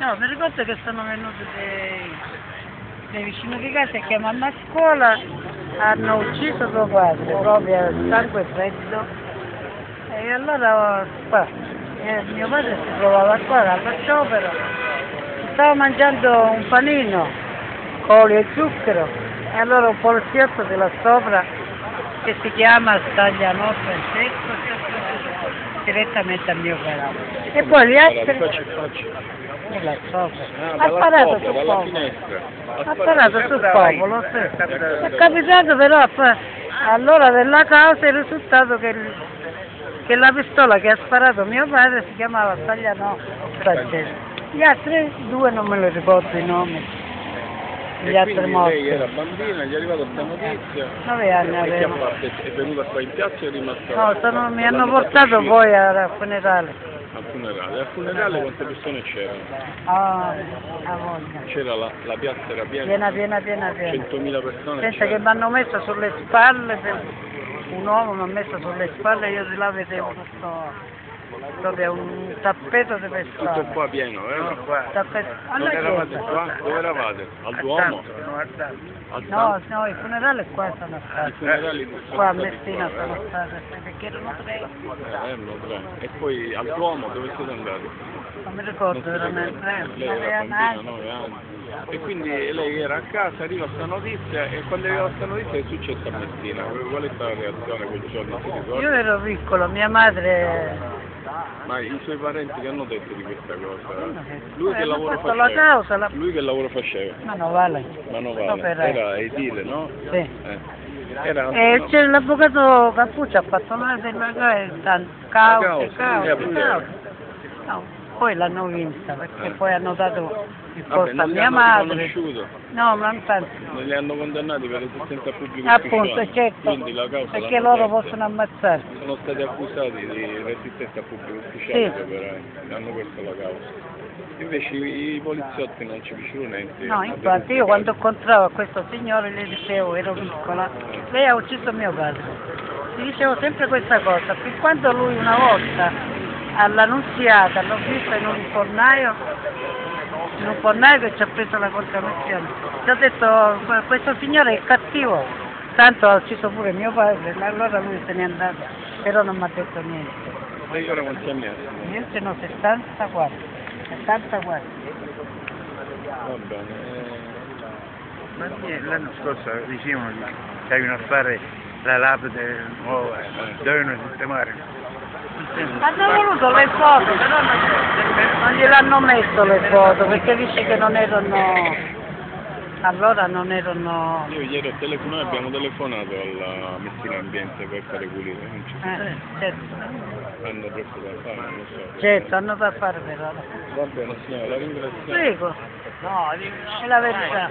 No, mi ricordo che sono venuti dei vicini di casa che chiamano a scuola, hanno ucciso tuo padre, proprio a sangue freddo. E allora qua, mio padre si trovava qua allo sciopero, stava mangiando un panino con olio e zucchero, e allora un poliziotto di là sopra, che si chiama Stagliano Francesco, direttamente al mio carattere. E poi gli altri... Là sopra. Ha sparato sul popolo. Ha sparato sul popolo, sì. È capitato però all'ora della causa il risultato che la pistola che ha sparato mio padre si chiamava Stagliano Francesco. Gli altri due non me lo ricordo i nomi. Gli altri morti. Lei era bambina, gli è arrivata questa notizia. 9 anni E che ha avevo. fatto? È venuta qua in piazza e è rimasta? No, mi hanno portato poi al funerale. Al funerale. Al funerale quante persone c'erano? Ah, a voglia. C'era la piazza era piena? Piena. 100.000 persone? Pensa che mi hanno messo sulle spalle, un uomo mi ha messo sulle spalle e io di là vedevo tutto, proprio un tappeto di persone. Tutto qua pieno, vero? Dove eravate qua? Dove eravate? Al Duomo? No, i funerali qua sono stati. I funerali Qua a Messina sono stati, perché erano tre. Erano tre. E poi al Duomo dove siete andati? Non mi ricordo veramente. Lei era bambina, 9 anni. E quindi lei era a casa, arriva questa notizia, e quando arriva questa notizia è successa a Messina? Qual è stata la reazione quel giorno? Si ricorda? Io ero piccolo, mia madre... Ma i suoi parenti che hanno detto di questa cosa? Lui che lavoro faceva? La causa, Lui che lavoro faceva? Manovale. Era edile, no? Sì. Era... c'è l'avvocato Cappuccio, ha fatto una della causa. No, poi l'hanno vinta perché poi hanno dato il posto a mia madre. No, ma infatti. Non li hanno condannati per resistenza a pubblico appunto, ufficiale. certo, Quindi la causa perché loro possono ammazzare. Sono stati accusati di resistenza a pubblico ufficiale, sì. Hanno perso la causa. Invece i poliziotti non ci fecero niente. No, infatti io quando incontravo questo signore le dicevo, ero piccola, lei ha ucciso mio padre. Gli dicevo sempre questa cosa, fin quando lui una volta all'Annunziata l'ho visto in un fornaio che ci ha preso la contravvenzione. Ti ho detto, questo signore è cattivo, tanto ha ucciso pure mio padre, allora lui se n'è andato, però non mi ha detto niente. Lei ora quanti anni ha? Io ce n'ho 74. 74. Va bene. Ma l'anno scorso dicevano che avevano a fare la lapide nuova, dovevano sistemare. Hanno voluto le foto, però non gliel'hanno messo le foto, perché dice che non erano... Allora non erano... Io ieri ho telefonato, abbiamo telefonato alla Messina Ambiente per fare pulire, non ci sono. Certo. Hanno troppo da fare, non lo so. Certo, hanno da fare però. Va bene signora, la ringrazio. Prego. No, è la verità.